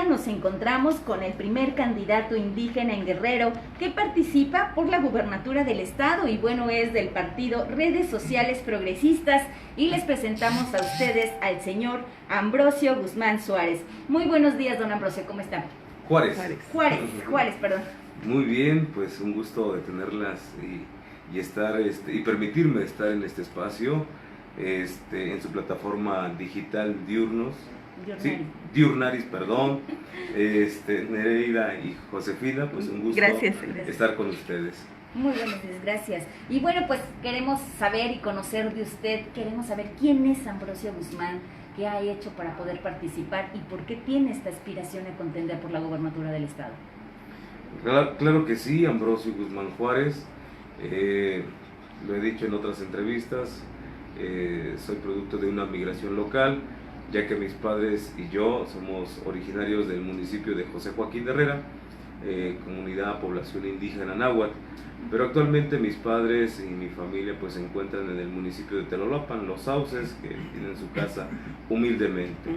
día nos encontramos con el primer candidato indígena en Guerrero que participa por la gubernatura del estado y bueno, es del partido Redes Sociales Progresistas y les presentamos a ustedes al señor Ambrosio Guzmán Suárez. Muy buenos días, don Ambrosio, ¿cómo está? Juárez, perdón. Muy bien, pues un gusto de tenerlas y estar y permitirme estar en este espacio, en su plataforma digital Diurnaris, perdón. Nereida y Josefina, pues un gusto gracias. Estar con ustedes. Muy buenos días, gracias. Y bueno, pues queremos saber y conocer de usted, queremos saber quién es Ambrosio Guzmán, qué ha hecho para poder participar y por qué tiene esta aspiración a contender por la gobernatura del estado. Claro que sí, Ambrosio Guzmán Juárez, lo he dicho en otras entrevistas, soy producto de una migración local, ya que mis padres y yo somos originarios del municipio de José Joaquín de Herrera, comunidad, población indígena náhuatl, pero actualmente mis padres y mi familia pues se encuentran en el municipio de Telolapan, Los Sauces, que tienen su casa humildemente.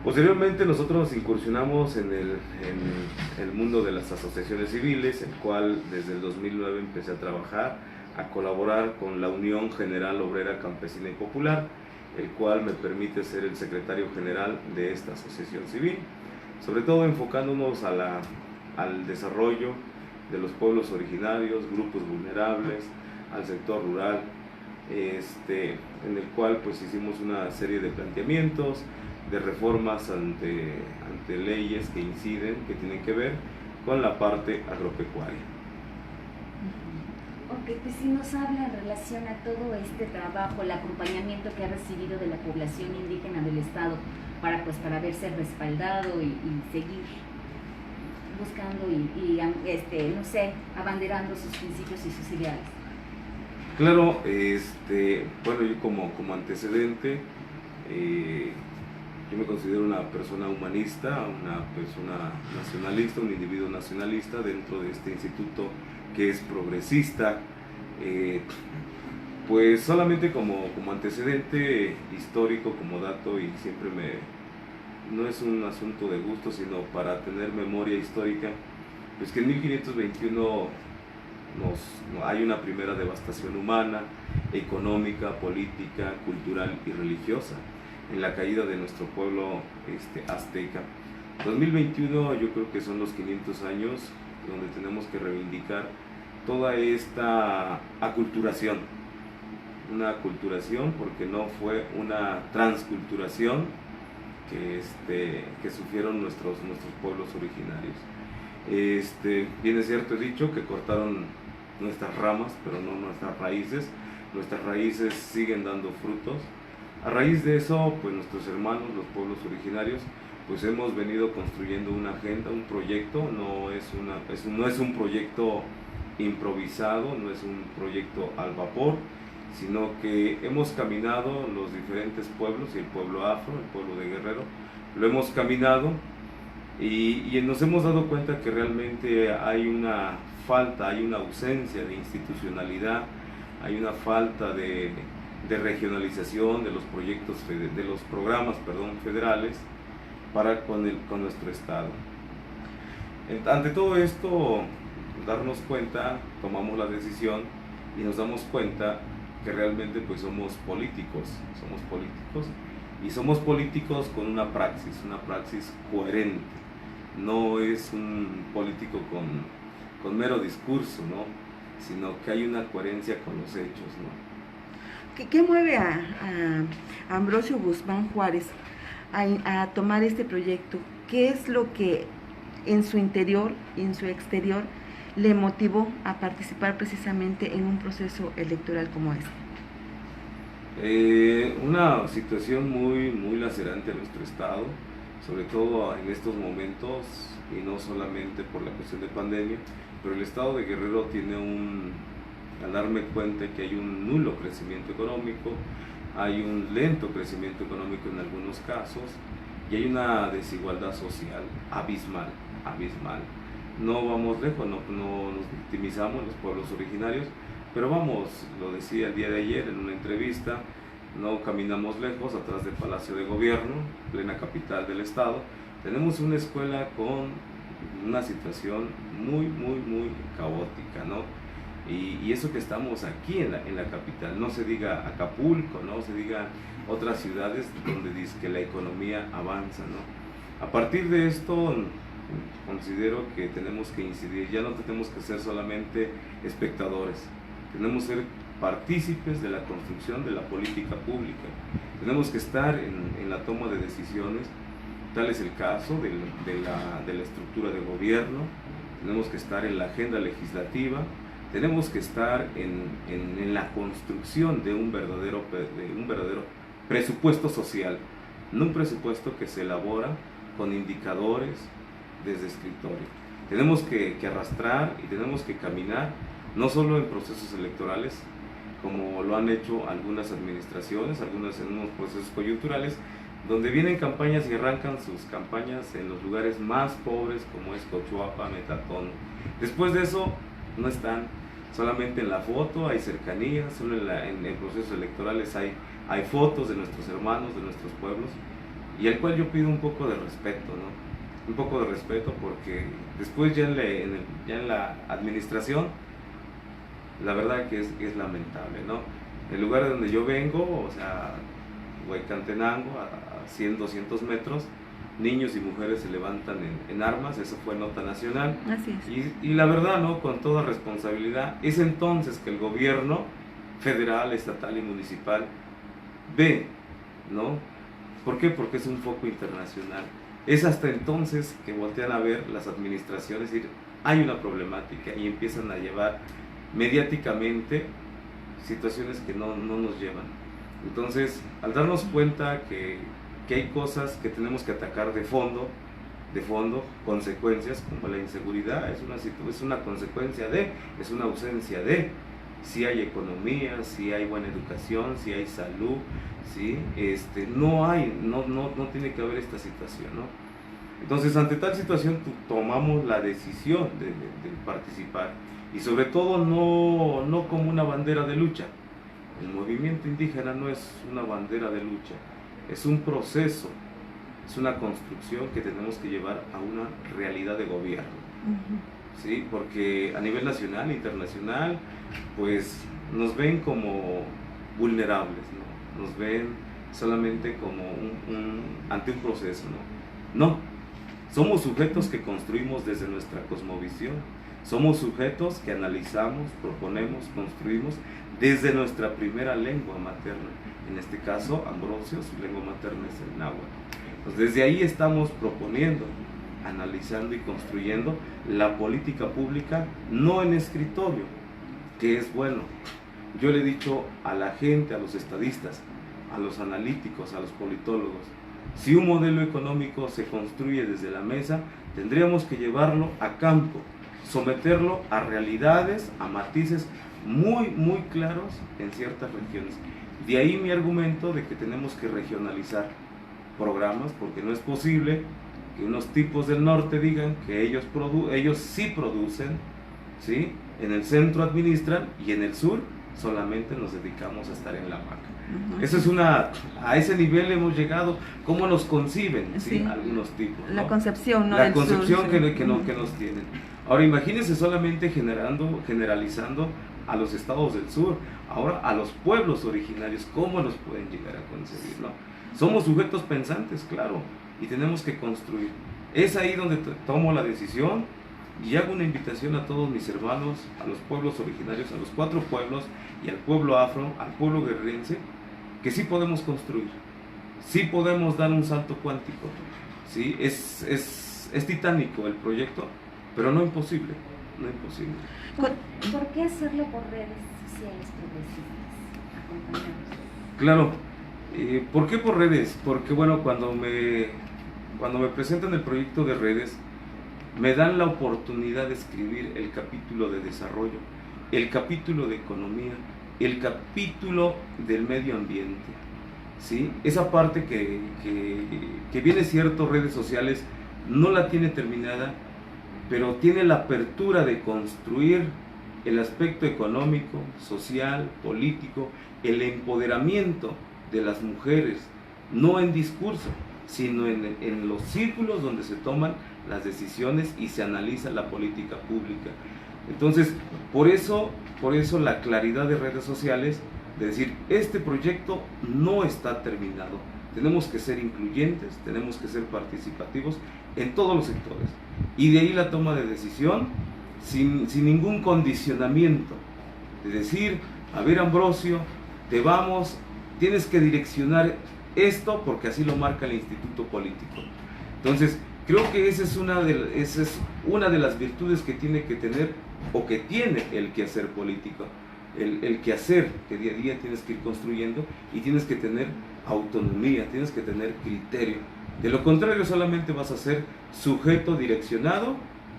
Posteriormente nosotros incursionamos en el mundo de las asociaciones civiles, el cual desde el 2009 empecé a trabajar, a colaborar con la Unión General Obrera Campesina y Popular, el cual me permite ser el secretario general de esta asociación civil, sobre todo enfocándonos al desarrollo de los pueblos originarios, grupos vulnerables, al sector rural, en el cual pues hicimos una serie de planteamientos, de reformas ante leyes que inciden, que tienen que ver con la parte agropecuaria. Ok, pues si nos habla en relación a todo este trabajo, el acompañamiento que ha recibido de la población indígena del estado para verse respaldado y seguir buscando no sé, abanderando sus principios y sus ideales. Claro, bueno, yo como antecedente, yo me considero una persona humanista, una persona nacionalista, un individuo nacionalista dentro de este instituto que es progresista. Pues solamente como antecedente histórico, como dato, y siempre no es un asunto de gusto, sino para tener memoria histórica, pues que en 1521 hay una primera devastación humana, económica, política, cultural y religiosa, en la caída de nuestro pueblo azteca. 2021 yo creo que son los 500 años donde tenemos que reivindicar toda esta aculturación, una aculturación porque no fue una transculturación que sufrieron nuestros pueblos originarios. Bien es cierto, he dicho que cortaron nuestras ramas, pero no nuestras raíces siguen dando frutos. A raíz de eso, pues nuestros hermanos, los pueblos originarios, pues hemos venido construyendo una agenda, un proyecto, no es un proyecto improvisado, no es un proyecto al vapor, sino que hemos caminado los diferentes pueblos, y el pueblo afro, el pueblo de Guerrero, lo hemos caminado y nos hemos dado cuenta que realmente hay una falta, hay una ausencia de institucionalidad, hay una falta de regionalización de los proyectos, de los programas federales con nuestro estado. Ante todo esto, darnos cuenta, tomamos la decisión y nos damos cuenta que realmente pues somos políticos y somos políticos con una praxis coherente. No es un político con mero discurso, ¿no? Sino que hay una coherencia con los hechos, ¿no? ¿Qué mueve a Ambrosio Guzmán Juárez a tomar este proyecto? ¿Qué es lo que en su interior y en su exterior le motivó a participar precisamente en un proceso electoral como este? Una situación muy lacerante a nuestro estado, sobre todo en estos momentos, y no solamente por la cuestión de pandemia, pero el estado de Guerrero tiene al darme cuenta que hay un nulo crecimiento económico, hay un lento crecimiento económico en algunos casos, y hay una desigualdad social abismal. No vamos lejos, no nos victimizamos los pueblos originarios, pero vamos, lo decía el día de ayer en una entrevista, no caminamos lejos, atrás del Palacio de Gobierno, plena capital del estado, tenemos una escuela con una situación muy caótica, ¿no? Y eso que estamos aquí en la capital, no se diga Acapulco, no se diga otras ciudades donde dice que la economía avanza, ¿no? A partir de esto considero que tenemos que incidir, ya no tenemos que ser solamente espectadores, tenemos que ser partícipes de la construcción de la política pública, tenemos que estar en la toma de decisiones. Tal es el caso de la estructura de gobierno, tenemos que estar en la agenda legislativa, tenemos que estar en la construcción de un verdadero presupuesto social, no un presupuesto que se elabora con indicadores desde escritorio. Tenemos que arrastrar y tenemos que caminar, no solo en procesos electorales, como lo han hecho algunas administraciones, algunas en unos procesos coyunturales, donde vienen campañas y arrancan sus campañas en los lugares más pobres como es Cochuapa, Metatón. Después de eso no están, solamente en la foto hay cercanía, solo en procesos electorales hay fotos de nuestros hermanos, de nuestros pueblos, y al cual yo pido un poco de respeto, ¿no? Un poco de respeto porque después ya en la administración, la verdad que es lamentable, ¿no? El lugar de donde yo vengo, o sea, Huehuetenango, a 100, 200 metros, niños y mujeres se levantan en armas, eso fue nota nacional. Así es. Y la verdad, ¿no? Con toda responsabilidad, es entonces que el gobierno federal, estatal y municipal ve, ¿no? ¿Por qué? Porque es un foco internacional. Es hasta entonces que voltean a ver las administraciones y decir, hay una problemática y empiezan a llevar mediáticamente situaciones que no nos llevan. Entonces, al darnos cuenta que hay cosas que tenemos que atacar de fondo, consecuencias como la inseguridad, es una consecuencia es una ausencia de, si hay economía, si hay buena educación, si hay salud, ¿sí? No tiene que haber esta situación, ¿no? Entonces, ante tal situación, tomamos la decisión de participar, y sobre todo no como una bandera de lucha. El movimiento indígena no es una bandera de lucha, es un proceso, es una construcción que tenemos que llevar a una realidad de gobierno. ¿Sí? Porque a nivel nacional e internacional, pues nos ven como vulnerables, ¿no? Nos ven solamente como ante un proceso, ¿no? Somos sujetos que construimos desde nuestra cosmovisión, somos sujetos que analizamos, proponemos, construimos desde nuestra primera lengua materna. En este caso, Ambrosio, su lengua materna es el náhuatl. Pues desde ahí estamos proponiendo, analizando y construyendo la política pública, no en escritorio, que es bueno. Yo le he dicho a la gente, a los estadistas, a los analíticos, a los politólogos, si un modelo económico se construye desde la mesa, tendríamos que llevarlo a campo, someterlo a realidades, a matices muy claros en ciertas regiones. De ahí mi argumento de que tenemos que regionalizar programas, porque no es posible que unos tipos del norte digan que ellos sí producen, ¿sí? En el centro administran y en el sur solamente nos dedicamos a estar en la hamaca. Eso es a ese nivel hemos llegado. ¿Cómo nos conciben? ¿Sí? Algunos tipos, ¿no? La concepción, ¿no? La concepción que nos tienen. Ahora imagínense solamente generalizando a los estados del sur, ahora a los pueblos originarios, ¿cómo los pueden llegar a concebir, ¿no? Somos sujetos pensantes, claro, y tenemos que construir. Es ahí donde tomo la decisión y hago una invitación a todos mis hermanos, a los pueblos originarios, a los 4 pueblos y al pueblo afro, al pueblo guerrerense, que sí podemos construir, sí podemos dar un salto cuántico, ¿sí? Es titánico el proyecto, pero no imposible, no imposible. ¿Por qué hacerlo por redes sociales progresistas? Acompañados. Claro, ¿por qué por redes? Porque bueno, cuando me presentan el proyecto de redes, me dan la oportunidad de escribir el capítulo de desarrollo, el capítulo de economía, el capítulo del medio ambiente, ¿sí? Esa parte que viene cierto, redes sociales no la tiene terminada, pero tiene la apertura de construir el aspecto económico, social, político, el empoderamiento de las mujeres, no en discurso, sino en los círculos donde se toman las decisiones y se analiza la política pública. Entonces, por eso la claridad de redes sociales, de decir, este proyecto no está terminado, tenemos que ser incluyentes, tenemos que ser participativos en todos los sectores, y de ahí la toma de decisión sin ningún condicionamiento, de decir, a ver, Ambrosio, tienes que direccionar esto porque así lo marca el instituto político. Entonces, creo que esa es una de las virtudes que tiene que tener, o que tiene el quehacer político, el quehacer que día a día tienes que ir construyendo, y tienes que tener autonomía, tienes que tener criterio. De lo contrario, solamente vas a ser sujeto direccionado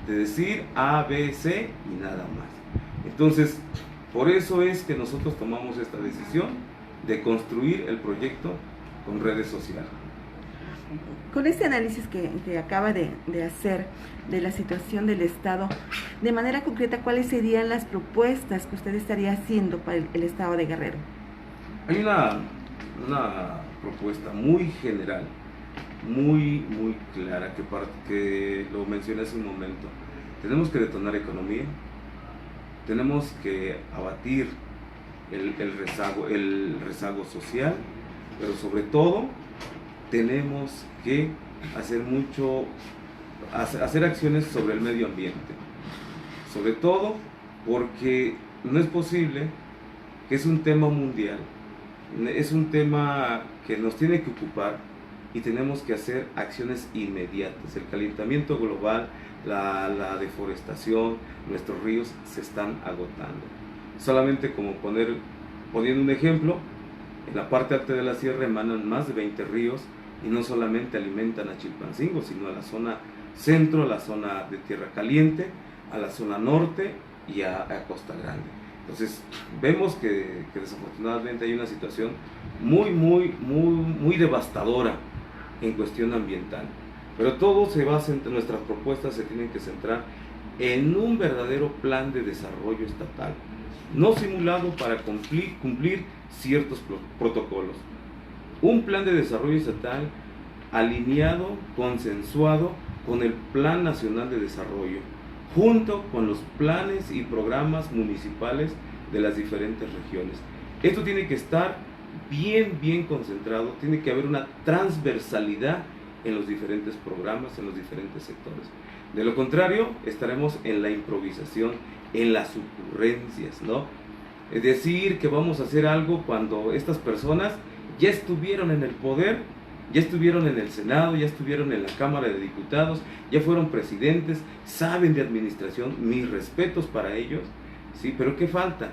de decir A, B, C y nada más. Entonces, por eso es que nosotros tomamos esta decisión de construir el proyecto con redes sociales. Con este análisis que acaba de hacer de la situación del Estado, de manera concreta, ¿cuáles serían las propuestas que usted estaría haciendo para el Estado de Guerrero? Hay una propuesta muy general, muy clara, que lo mencioné hace un momento. Tenemos que detonar economía, tenemos que abatir el rezago social, pero sobre todo tenemos que hacer acciones sobre el medio ambiente, sobre todo porque no es posible, que es un tema mundial, es un tema que nos tiene que ocupar, y tenemos que hacer acciones inmediatas. El calentamiento global, la deforestación, nuestros ríos se están agotando. Solamente como poniendo un ejemplo, en la parte alta de la sierra emanan más de 20 ríos, y no solamente alimentan a Chilpancingo, sino a la zona centro, a la zona de Tierra Caliente, a la zona norte y a Costa Grande. Entonces vemos que desafortunadamente hay una situación muy devastadora en cuestión ambiental, pero todo se basa en nuestras propuestas, se tienen que centrar en un verdadero plan de desarrollo estatal, no simulado para cumplir ciertos protocolos. Un plan de desarrollo estatal alineado, consensuado con el Plan Nacional de Desarrollo, junto con los planes y programas municipales de las diferentes regiones. Esto tiene que estar bien concentrado, tiene que haber una transversalidad en los diferentes programas, en los diferentes sectores. De lo contrario, estaremos en la improvisación, en las ocurrencias, ¿no? Es decir, que vamos a hacer algo cuando estas personas ya estuvieron en el poder, ya estuvieron en el Senado, ya estuvieron en la Cámara de Diputados, ya fueron presidentes, saben de administración, mis respetos para ellos, ¿sí? Pero ¿qué falta?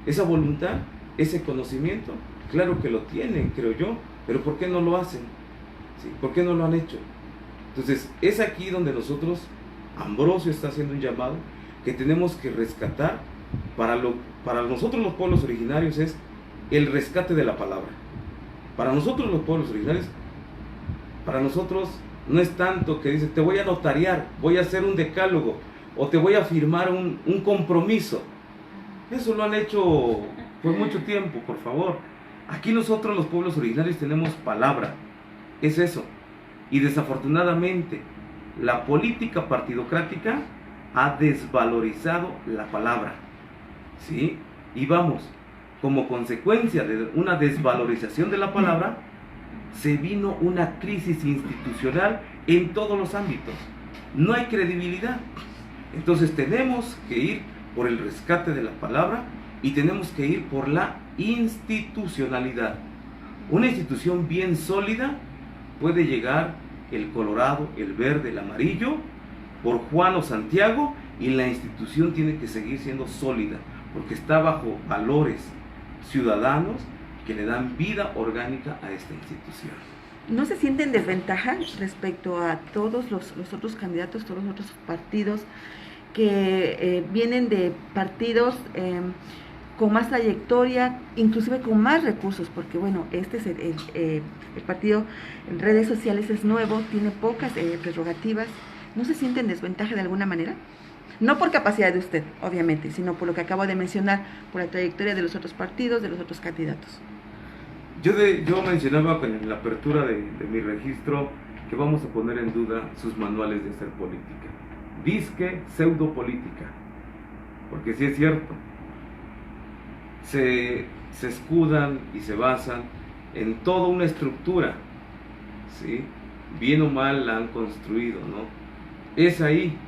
Esa voluntad, ese conocimiento, claro que lo tienen, creo yo, pero ¿por qué no lo hacen? ¿Sí? ¿Por qué no lo han hecho? Entonces, es aquí donde nosotros, Ambrosio está haciendo un llamado, que tenemos que rescatar, para nosotros los pueblos originarios es el rescate de la palabra. Para nosotros los pueblos originarios, para nosotros no es tanto que dice, te voy a notariar, voy a hacer un decálogo, o te voy a firmar un compromiso. Eso lo han hecho por mucho tiempo, por favor. Aquí nosotros los pueblos originarios tenemos palabra, es eso. Y desafortunadamente, la política partidocrática ha desvalorizado la palabra, ¿sí? Y vamos, como consecuencia de una desvalorización de la palabra, se vino una crisis institucional en todos los ámbitos. No hay credibilidad. Entonces tenemos que ir por el rescate de la palabra y tenemos que ir por la institucionalidad. Una institución bien sólida puede llegar el colorado, el verde, el amarillo, por Juan o Santiago, y la institución tiene que seguir siendo sólida, porque está bajo valores ciudadanos que le dan vida orgánica a esta institución. ¿No se sienten desventaja respecto a todos los otros candidatos, todos los otros partidos que vienen de partidos con más trayectoria, inclusive con más recursos? Porque bueno, este es el partido en redes sociales, es nuevo, tiene pocas prerrogativas. ¿No se sienten desventaja de alguna manera? No por capacidad de usted, obviamente, sino por lo que acabo de mencionar, por la trayectoria de los otros partidos, de los otros candidatos. Yo mencionaba en la apertura de mi registro que vamos a poner en duda sus manuales de hacer política. Disque pseudopolítica, porque sí es cierto, se escudan y se basan en toda una estructura, ¿sí? Bien o mal la han construido, ¿no? Es ahí,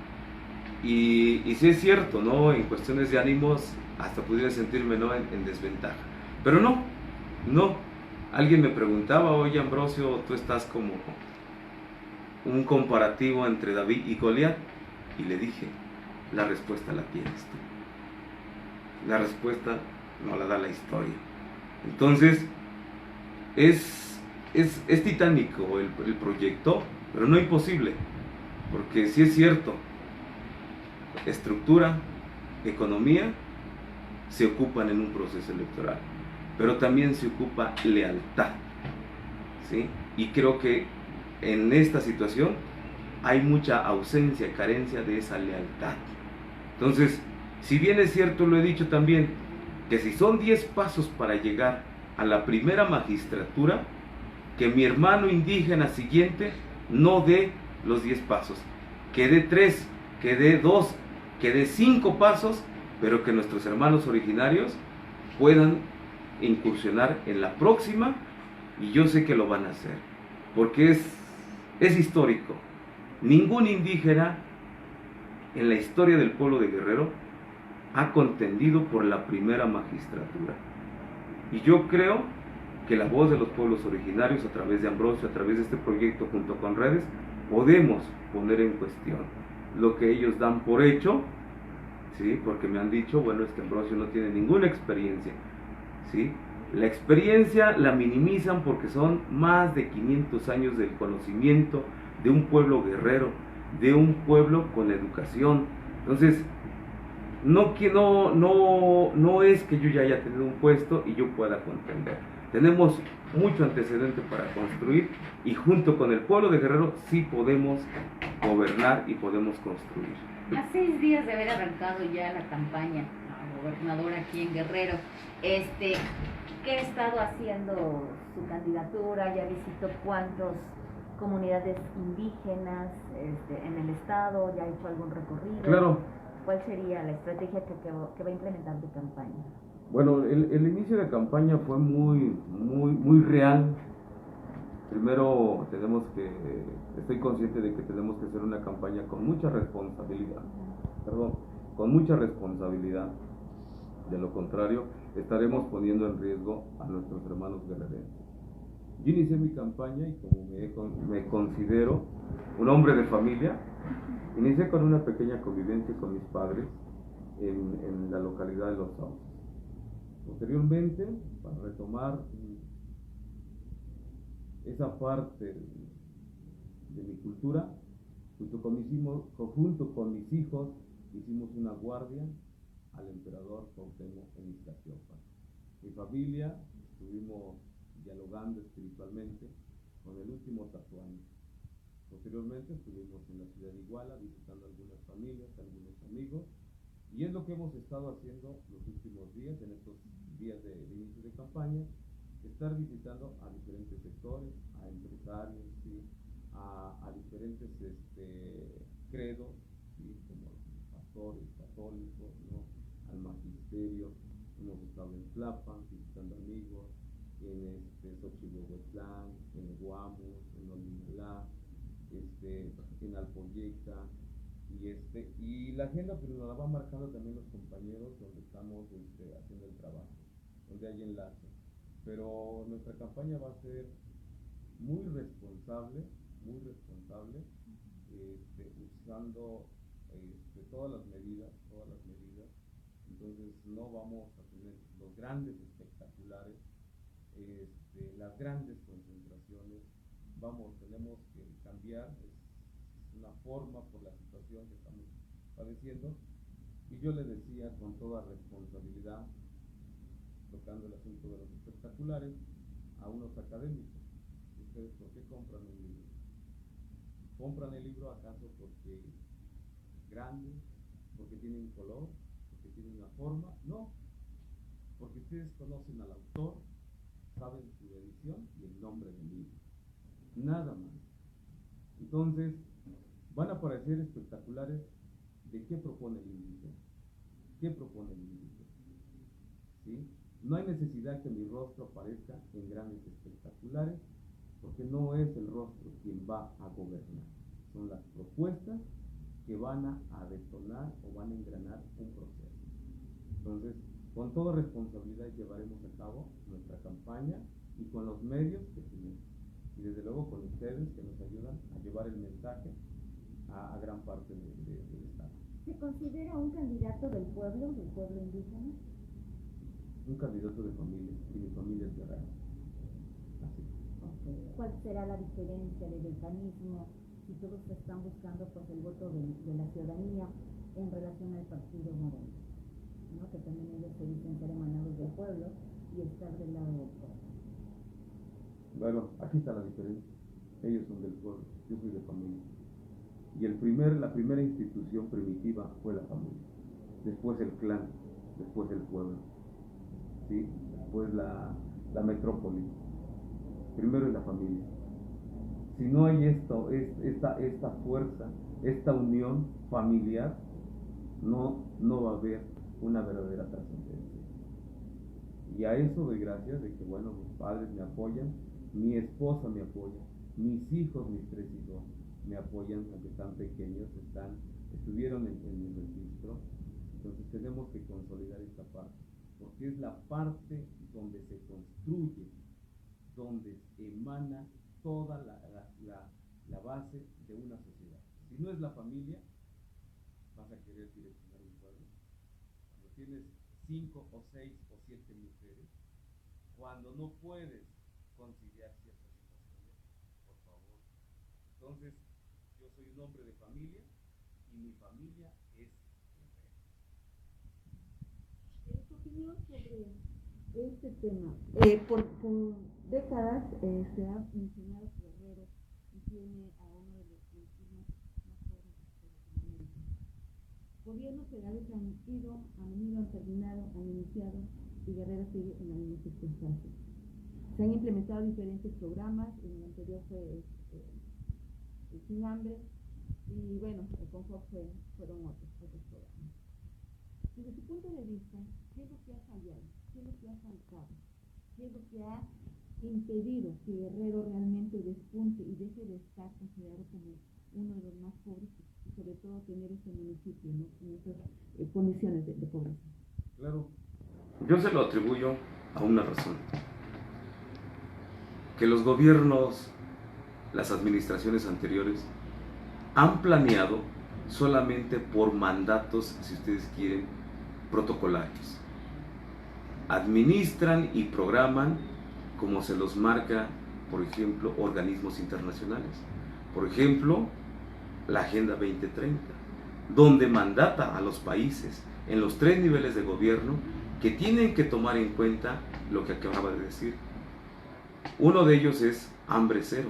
y sí es cierto, ¿no? En cuestiones de ánimos hasta pudiera sentirme, ¿no?, en desventaja, pero no. Alguien me preguntaba: oye, Ambrosio, tú estás como un comparativo entre David y Goliat, y le dije: la respuesta la tienes tú, la respuesta no la da la historia. Entonces es titánico el proyecto, pero no imposible, porque sí es cierto, estructura, economía se ocupan en un proceso electoral, pero también se ocupa lealtad, ¿sí? Y creo que en esta situación hay mucha ausencia, carencia de esa lealtad. Entonces, si bien es cierto, lo he dicho también, que si son 10 pasos para llegar a la primera magistratura, que mi hermano indígena siguiente no dé los 10 pasos, que dé 3, que dé 2, que dé 5 pasos, pero que nuestros hermanos originarios puedan incursionar en la próxima, y yo sé que lo van a hacer, porque es histórico. Ningún indígena en la historia del pueblo de Guerrero ha contendido por la primera magistratura, y yo creo que la voz de los pueblos originarios, a través de Ambrosio, a través de este proyecto junto con redes, podemos poner en cuestión lo que ellos dan por hecho, ¿sí? Porque me han dicho: bueno, es que Ambrosio no tiene ninguna experiencia, ¿sí? La experiencia la minimizan porque son más de 500 años del conocimiento de un pueblo guerrero, de un pueblo con educación. Entonces, no es que yo ya haya tenido un puesto y yo pueda contender. Tenemos mucho antecedente para construir, y junto con el pueblo de Guerrero sí podemos gobernar y podemos construir. A 6 días de haber arrancado ya la campaña a gobernador aquí en Guerrero, ¿qué ha estado haciendo su candidatura? ¿Ya visitó cuántas comunidades indígenas en el estado? ¿Ya ha hecho algún recorrido? Claro. ¿Cuál sería la estrategia que va a implementar tu campaña? Bueno, el inicio de campaña fue muy real. Primero estoy consciente de que tenemos que hacer una campaña con mucha responsabilidad, de lo contrario estaremos poniendo en riesgo a nuestros hermanos guerrerenses. Yo inicié mi campaña, y como me considero un hombre de familia, inicié con una pequeña convivencia con mis padres en la localidad de Los Sauces. Posteriormente, para retomar esa parte de mi cultura, junto con mis hijos, hicimos una guardia al emperador Cuauhtémoc en Iztacíhuatl. Mi familia estuvimos dialogando espiritualmente con el último Tlatoani. Posteriormente estuvimos en la ciudad de Iguala visitando algunas familias, algunos amigos, y es lo que hemos estado haciendo los últimos días, en estos días de inicio de campaña, estar visitando a diferentes sectores, a empresarios, ¿sí?, a diferentes credos, ¿sí?, como pastores, católicos, ¿no?, al magisterio. Hemos estado en Tlapan visitando amigos, en Xochihuehuetlán, en Guamos, en Olinalá, en Alpoyeca, y la agenda pues nos la va marcando también los compañeros donde estamos haciendo el trabajo, donde hay enlace. Pero nuestra campaña va a ser muy responsable, usando todas las medidas. Entonces no vamos a tener los grandes espectaculares, las grandes concentraciones. Tenemos que cambiar, es una forma por la situación que estamos padeciendo, y yo le decía con toda responsabilidad, tocando el asunto de los espectaculares, a unos académicos: ¿ustedes por qué compran un libro? ¿Compran el libro acaso porque es grande, porque tiene un color, porque tiene una forma? No, porque ustedes conocen al autor, saben su edición y el nombre del libro, nada más. Entonces, van a parecer espectaculares de qué propone el índice. ¿Qué propone el índice? ¿Sí? No hay necesidad que mi rostro aparezca en grandes espectaculares, porque no es el rostro quien va a gobernar. Son las propuestas que van a detonar o van a engranar un proceso. Entonces, con toda responsabilidad llevaremos a cabo nuestra campaña y con los medios que tenemos. Y desde luego con ustedes que nos ayudan a llevar el mensaje a gran parte del Estado. ¿Se considera un candidato del pueblo indígena? Un candidato de familia, y mi familia es guerrera. Así. Okay. ¿Cuál será la diferencia del mecanismo si todos están buscando pues, el voto de la ciudadanía en relación al partido Moreno? ¿No? Que también ellos se dicen ser emanados del pueblo y estar del lado del pueblo. Bueno, aquí está la diferencia. Ellos son del pueblo, yo soy de familia. Y la primera institución primitiva fue la familia. Después el clan, después el pueblo, ¿sí? Después la metrópoli. Primero es la familia. Si no hay esta fuerza, esta unión familiar, no va a haber una verdadera trascendencia. Y a eso doy gracias de que, bueno, mis padres me apoyan, mi esposa me apoya, mis hijos, mis 3 hijos, me apoyan, aunque están pequeños, estuvieron en el registro. Entonces tenemos que consolidar esta parte, porque es la parte donde se construye, donde emana toda la base de una sociedad. Si no es la familia, vas a querer direccionar un pueblo. Cuando tienes 5 o 6 o 7 mujeres, cuando no puedes conciliar ciertas situaciones, por favor. Entonces, yo soy un hombre de familia y mi familia es guerrera. Tu opinión sobre este tema. Por décadas se ha mencionado que Guerrero tiene a uno de los municipios más pobres de Latinoamérica. Gobiernos federales han venido, han terminado, han iniciado y Guerrero sigue en las mismas circunstancias. Se han implementado diferentes programas, en el anterior fue Sin Hambre y bueno, el Confort fueron otros programas. Desde tu punto de vista, ¿qué es lo que ha fallado? ¿Qué es lo que ha faltado? ¿Qué es lo que ha impedido que Guerrero realmente despunte y deje de estar considerado como uno de los más pobres y sobre todo tener este municipio, ¿no? En esas condiciones de pobreza? Claro, yo se lo atribuyo a una razón. Que los gobiernos, las administraciones anteriores, han planeado solamente por mandatos, si ustedes quieren, protocolarios. Administran y programan como se los marca, por ejemplo, organismos internacionales. Por ejemplo, la Agenda 2030, donde mandata a los países en los 3 niveles de gobierno que tienen que tomar en cuenta lo que acababa de decir. Uno de ellos es hambre cero,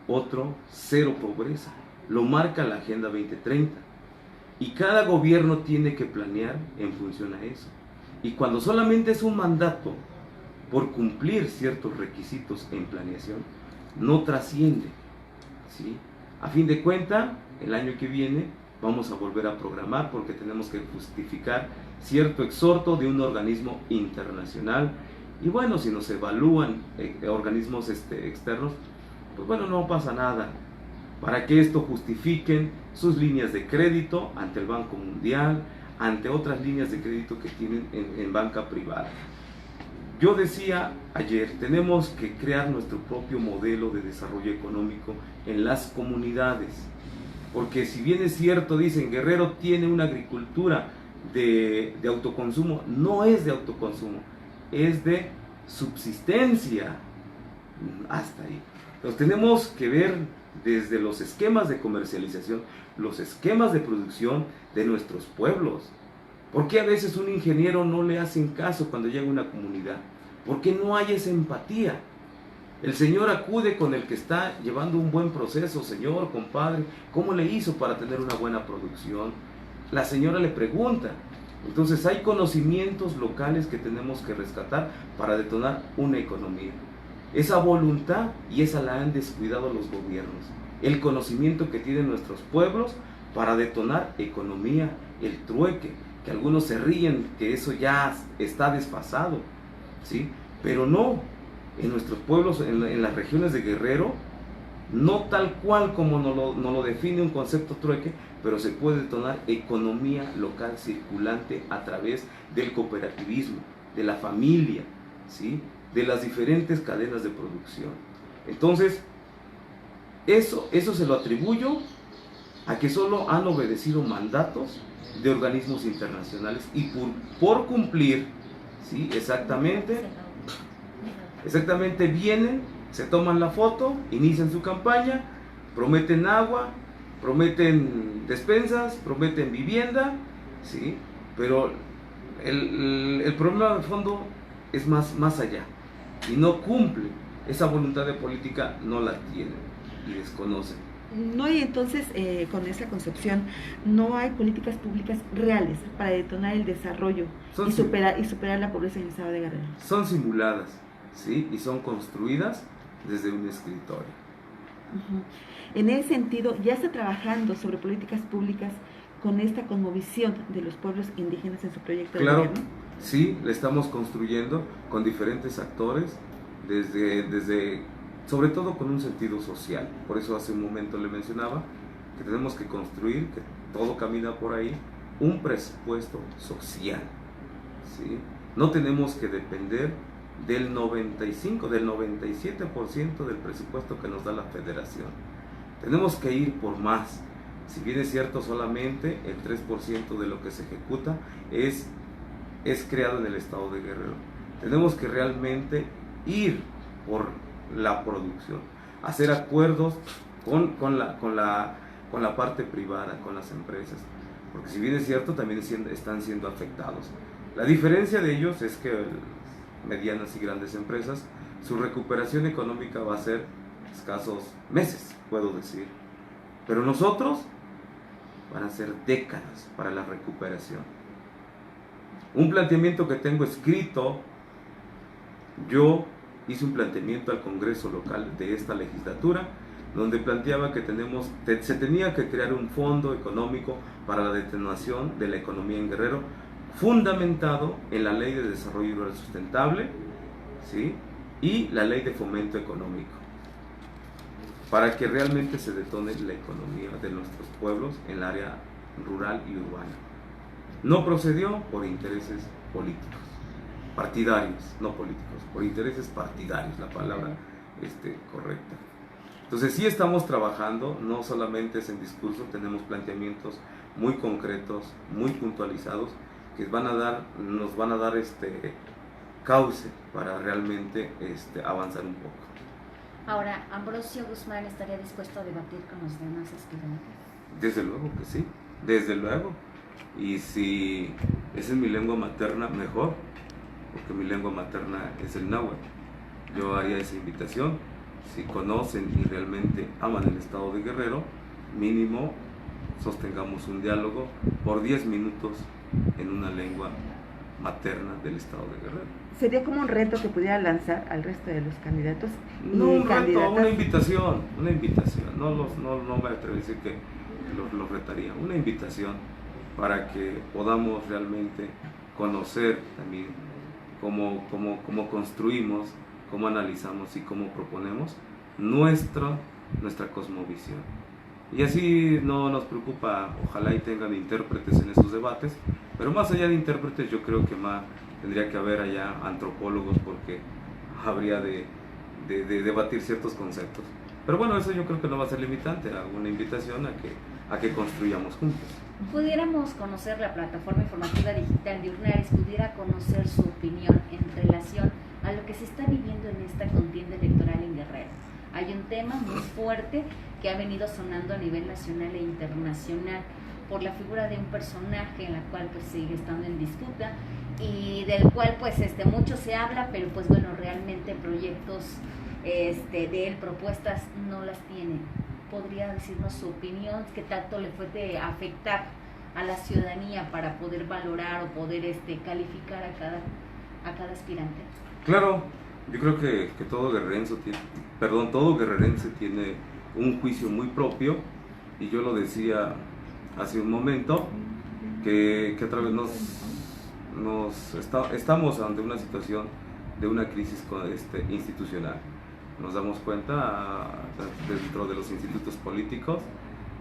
otro cero pobreza, lo marca la Agenda 2030 y cada gobierno tiene que planear en función a eso. Y cuando solamente es un mandato por cumplir ciertos requisitos en planeación, no trasciende, ¿sí? A fin de cuentas, el año que viene vamos a volver a programar porque tenemos que justificar cierto exhorto de un organismo internacional. Y bueno, si nos evalúan organismos externos, pues bueno, no pasa nada. Para que esto justifiquen sus líneas de crédito ante el Banco Mundial, ante otras líneas de crédito que tienen en banca privada. Yo decía ayer, tenemos que crear nuestro propio modelo de desarrollo económico en las comunidades. Porque si bien es cierto, dicen, Guerrero tiene una agricultura de autoconsumo, no es de autoconsumo, es de subsistencia. Hasta ahí. Entonces tenemos que ver desde los esquemas de comercialización, los esquemas de producción de nuestros pueblos. ¿Por qué a veces un ingeniero no le hacen caso cuando llega a una comunidad? Porque no hay esa empatía. El señor acude con el que está llevando un buen proceso. Señor, compadre, ¿cómo le hizo para tener una buena producción? La señora le pregunta, Entonces hay conocimientos locales que tenemos que rescatar para detonar una economía. Esa voluntad y esa la han descuidado los gobiernos. El conocimiento que tienen nuestros pueblos para detonar economía, el trueque, que algunos se ríen que eso ya está desfasado, ¿sí? Pero no, en nuestros pueblos, en las regiones de Guerrero, no tal cual como nos lo define un concepto trueque, pero se puede detonar economía local circulante a través del cooperativismo, de la familia, ¿sí? De las diferentes cadenas de producción. Entonces, eso se lo atribuyo a que solo han obedecido mandatos de organismos internacionales y por cumplir, ¿sí? Exactamente vienen, se toman la foto, inician su campaña, prometen agua, prometen despensas, prometen vivienda, ¿sí? Pero el problema de fondo es más allá y no cumple. Esa voluntad de política no la tienen y desconocen. No, y entonces con esa concepción no hay políticas públicas reales para detonar el desarrollo y superar la pobreza en el estado de Guerrero. Son simuladas, ¿sí? Y son construidas desde un escritorio. En ese sentido, ya está trabajando sobre políticas públicas con esta cosmovisión de los pueblos indígenas en su proyecto de gobierno. Sí, le estamos construyendo con diferentes actores, sobre todo con un sentido social. Por eso hace un momento le mencionaba que tenemos que construir, que todo camina por ahí, un presupuesto social, ¿sí? No tenemos que depender del 95, del 97% del presupuesto que nos da la federación. Tenemos que ir por más. Si bien es cierto, solamente el 3% de lo que se ejecuta es creado en el estado de Guerrero. Tenemos que realmente ir por la producción, hacer acuerdos con la parte privada, con las empresas, porque si bien es cierto, también están siendo afectados. La diferencia de ellos es que medianas y grandes empresas, su recuperación económica va a ser escasos meses, puedo decir, pero nosotros van a ser décadas para la recuperación. Un planteamiento que tengo escrito, yo hice un planteamiento al Congreso local de esta legislatura, donde planteaba que se tenía que crear un fondo económico para la detonación de la economía en Guerrero, fundamentado en la Ley de Desarrollo Rural Sustentable, ¿sí? Y la Ley de Fomento Económico, para que realmente se detone la economía de nuestros pueblos en el área rural y urbana. No procedió por intereses políticos, partidarios, no políticos, por intereses partidarios, la palabra correcta. Entonces sí estamos trabajando, no solamente es en discurso, tenemos planteamientos muy concretos, muy puntualizados, que nos van a dar cauce para realmente avanzar un poco. Ahora, ¿Ambrosio Guzmán estaría dispuesto a debatir con los demás aspirantes? Desde luego que sí, desde luego. Y si esa es mi lengua materna, mejor, porque mi lengua materna es el náhuatl. Yo haría esa invitación. Si conocen y realmente aman el estado de Guerrero, mínimo sostengamos un diálogo por 10 minutos en una lengua materna del estado de Guerrero. ¿Sería como un reto que pudiera lanzar al resto de los candidatos? No un reto, una invitación. No me atrevo a decir que los retaría. Una invitación para que podamos realmente conocer también cómo construimos, cómo analizamos y cómo proponemos nuestra cosmovisión. Y así no nos preocupa, ojalá y tengan intérpretes en esos debates, pero más allá de intérpretes yo creo que tendría que haber allá antropólogos, porque habría de debatir ciertos conceptos. Pero bueno, eso yo creo que no va a ser limitante, hago una invitación a que construyamos juntos. Pudiéramos conocer la plataforma informativa digital de Urnaris, pudiera conocer su opinión en relación a lo que se está viviendo en esta contienda electoral en Guerrero. Hay un tema muy fuerte que ha venido sonando a nivel nacional e internacional por la figura de un personaje en la cual pues sigue estando en disputa y del cual pues mucho se habla, pero pues bueno, realmente proyectos de él, propuestas no las tiene. ¿Podría decirnos su opinión? ¿Qué tanto le puede afectar a la ciudadanía para poder valorar o poder calificar a cada aspirante? Claro, yo creo que todo guerrerense tiene un juicio muy propio, y yo lo decía hace un momento, que otra vez estamos ante una situación de una crisis institucional. Nos damos cuenta, dentro de los institutos políticos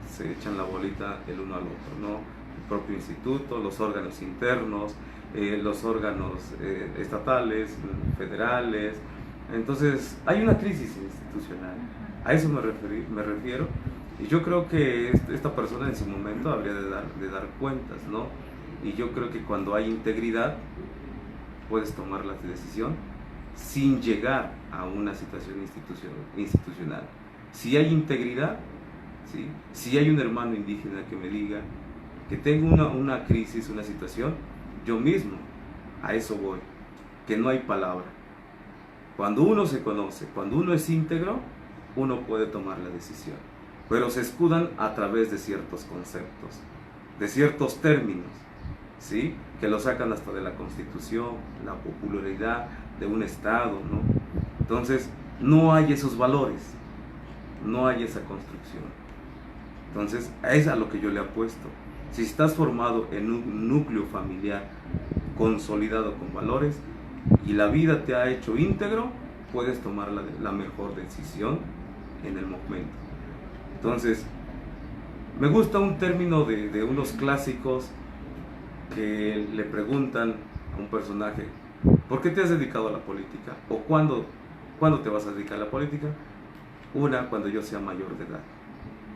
se echan la bolita el uno al otro, ¿no? El propio instituto, los órganos internos, los órganos estatales, federales. Entonces hay una crisis institucional, a eso me refiero, y yo creo que esta persona en su momento habría de dar cuentas, ¿no? Y yo creo que cuando hay integridad puedes tomar la decisión sin llegar a una situación institucional. Si hay integridad, ¿sí? Si hay un hermano indígena que me diga que tengo una crisis, una situación, yo mismo a eso voy, que no hay palabra. Cuando uno se conoce, cuando uno es íntegro, uno puede tomar la decisión, pero se escudan a través de ciertos conceptos, de ciertos términos, ¿sí? Que lo sacan hasta de la Constitución, la popularidad de un Estado, ¿no? Entonces, no hay esos valores, no hay esa construcción. Entonces, es a lo que yo le apuesto. Si estás formado en un núcleo familiar consolidado con valores y la vida te ha hecho íntegro, puedes tomar la mejor decisión en el momento. Entonces, me gusta un término de unos clásicos que le preguntan a un personaje: ¿por qué te has dedicado a la política? ¿O cuándo te vas a dedicar a la política? Una, cuando yo sea mayor de edad.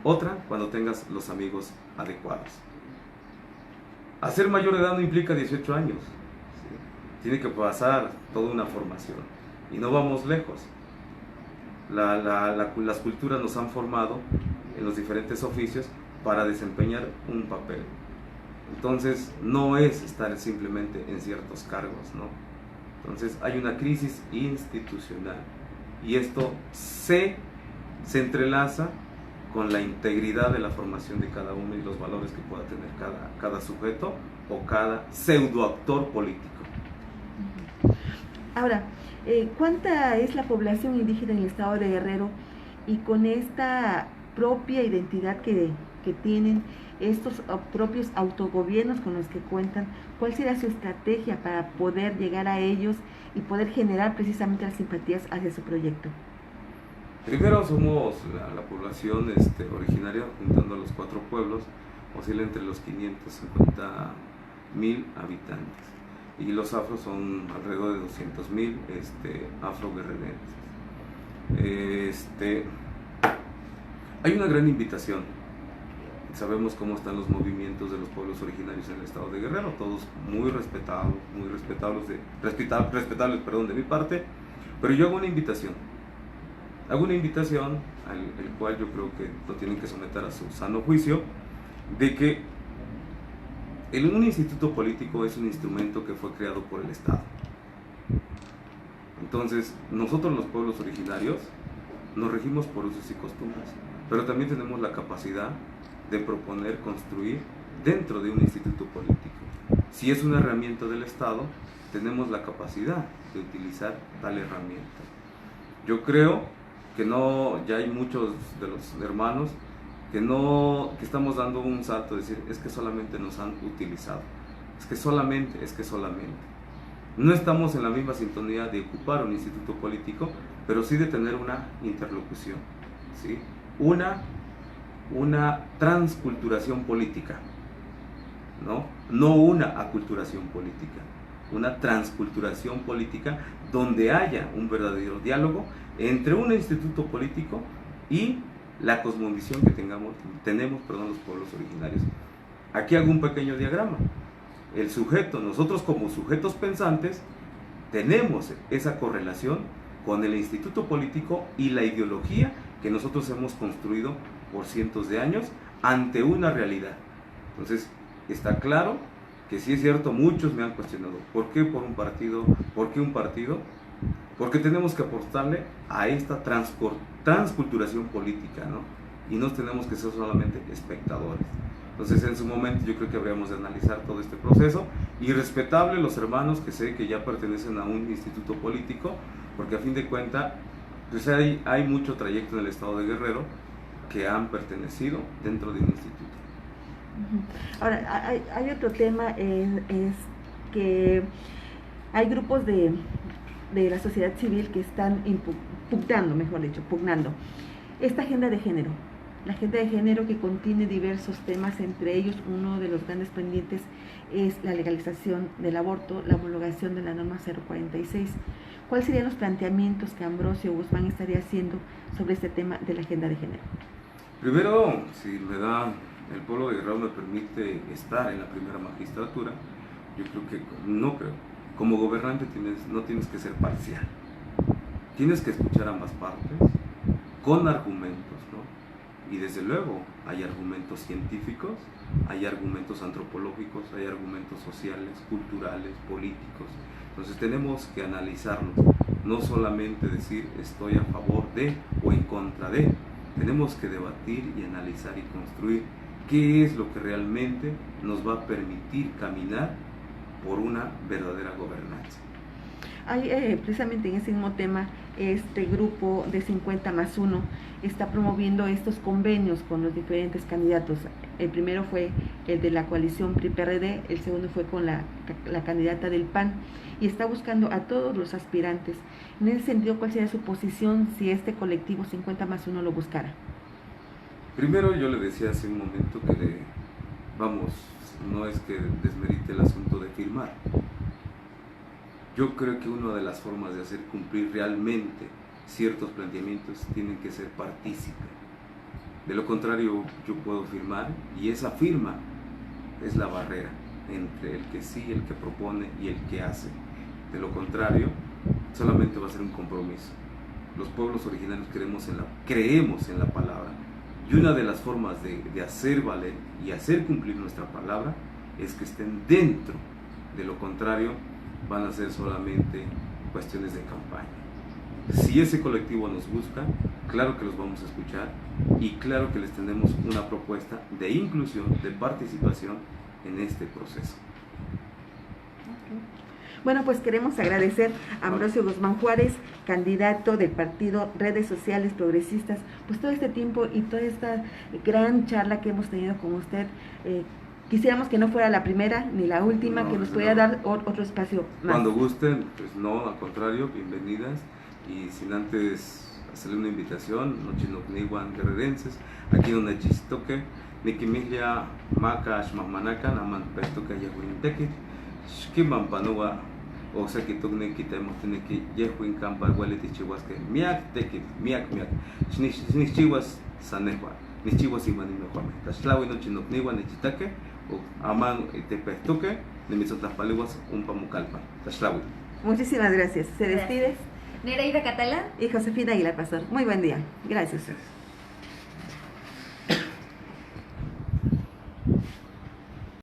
Otra, cuando tengas los amigos adecuados. Hacer mayor de edad no implica 18 años, ¿sí? Tiene que pasar toda una formación, y no vamos lejos. Las culturas nos han formado en los diferentes oficios para desempeñar un papel. Entonces, no es estar simplemente en ciertos cargos, ¿no? Entonces, hay una crisis institucional, y esto se entrelaza con la integridad de la formación de cada uno y los valores que pueda tener cada sujeto o cada pseudoactor político. Ahora, ¿cuánta es la población indígena en el estado de Guerrero? Y con esta propia identidad que tienen, estos propios autogobiernos con los que cuentan, ¿cuál será su estrategia para poder llegar a ellos y poder generar precisamente las simpatías hacia su proyecto? Primero, somos la población originaria, juntando a los 4 pueblos, oscila entre los 550,000 habitantes, y los afros son alrededor de 200,000 afro-guerrerenses. Hay una gran invitación. Sabemos cómo están los movimientos de los pueblos originarios en el estado de Guerrero, todos muy respetables de mi parte, pero yo hago una invitación al cual yo creo que lo tienen que someter a su sano juicio, de que un instituto político es un instrumento que fue creado por el Estado. Entonces, nosotros los pueblos originarios nos regimos por usos y costumbres, pero también tenemos la capacidad de proponer, construir dentro de un instituto político. Si es una herramienta del Estado, tenemos la capacidad de utilizar tal herramienta. Yo creo que ya hay muchos de los hermanos que estamos dando un salto de decir: es que solamente nos han utilizado, es que solamente. No estamos en la misma sintonía de ocupar un instituto político, pero sí de tener una interlocución, ¿sí? Una transculturación política, no una aculturación política, una transculturación política donde haya un verdadero diálogo entre un instituto político y la cosmovisión que tenemos los pueblos originarios. Aquí hago un pequeño diagrama. El sujeto, nosotros como sujetos pensantes, tenemos esa correlación con el instituto político y la ideología que nosotros hemos construido por cientos de años ante una realidad. Entonces, está claro que sí es cierto, muchos me han cuestionado: ¿por qué un partido? Porque tenemos que apostarle a esta transculturación política, ¿no? Y no tenemos que ser solamente espectadores. Entonces, en su momento yo creo que habríamos de analizar todo este proceso y respetable los hermanos que sé que ya pertenecen a un instituto político, porque a fin de cuentas, pues hay mucho trayecto en el estado de Guerrero que han pertenecido dentro de un instituto. Ahora, hay otro tema, es que hay grupos de la sociedad civil que están pugnando esta agenda de género. La agenda de género que contiene diversos temas, entre ellos uno de los grandes pendientes es la legalización del aborto, la homologación de la norma 046. ¿Cuáles serían los planteamientos que Ambrosio Guzmán estaría haciendo sobre este tema de la agenda de género? Primero, si me da el pueblo de Guerrero me permite estar en la primera magistratura, yo creo, como gobernante no tienes que ser parcial, tienes que escuchar ambas partes con argumentos, ¿no? Y desde luego hay argumentos científicos, hay argumentos antropológicos, hay argumentos sociales, culturales, políticos. Entonces tenemos que analizarlo, no solamente decir estoy a favor de o en contra de. Tenemos que debatir y analizar y construir qué es lo que realmente nos va a permitir caminar por una verdadera gobernanza. Hay, precisamente en ese mismo tema, este grupo de 50+1 está promoviendo estos convenios con los diferentes candidatos. El primero fue el de la coalición PRI-PRD, el segundo fue con la candidata del PAN, y está buscando a todos los aspirantes. En ese sentido, ¿cuál sería su posición si este colectivo 50+1 lo buscara? Primero, yo le decía hace un momento que no es que desmerite el asunto de firmar. Yo creo que una de las formas de hacer cumplir realmente ciertos planteamientos tienen que ser partícipes. De lo contrario, yo puedo firmar y esa firma es la barrera entre el que sí, el que propone y el que hace. De lo contrario, solamente va a ser un compromiso. Los pueblos originarios creemos en la palabra, y una de las formas de hacer valer y hacer cumplir nuestra palabra es que estén dentro. De lo contrario, van a ser solamente cuestiones de campaña. Si ese colectivo nos busca, claro que los vamos a escuchar y claro que les tenemos una propuesta de inclusión, de participación en este proceso. Bueno, pues queremos agradecer a Ambrosio Guzmán Juárez, candidato del partido Redes Sociales Progresistas, pues todo este tiempo y toda esta gran charla que hemos tenido con usted. Quisiéramos que no fuera la primera ni la última, no, que nos pudiera dar otro espacio más. Cuando gusten, pues no, al contrario, bienvenidas. Y sin antes hacerle una invitación, Nochinocniwan guerrerenses, aquí donde chistoque, Nikimilla, Maca, Shmamanaca, Naman Pestoca, Yahuinteki, Shkiman Panua, o sea que toque quitemos, tiene que Yahuin Campa, Hueleti Chihuasque, Miak, Teki, Miak, Nichihuas, Sanehua, Nichihuas y Manimehua, Tashlawi, Nochinocniwan, Nichitaque, o Aman, Tepestoque, Nimisotapaliwas, un Pamucalpa, Tashlawi. Muchísimas gracias. Se despide Nereida Catalán y Josefina Aguilar Pastor. Muy buen día. Gracias.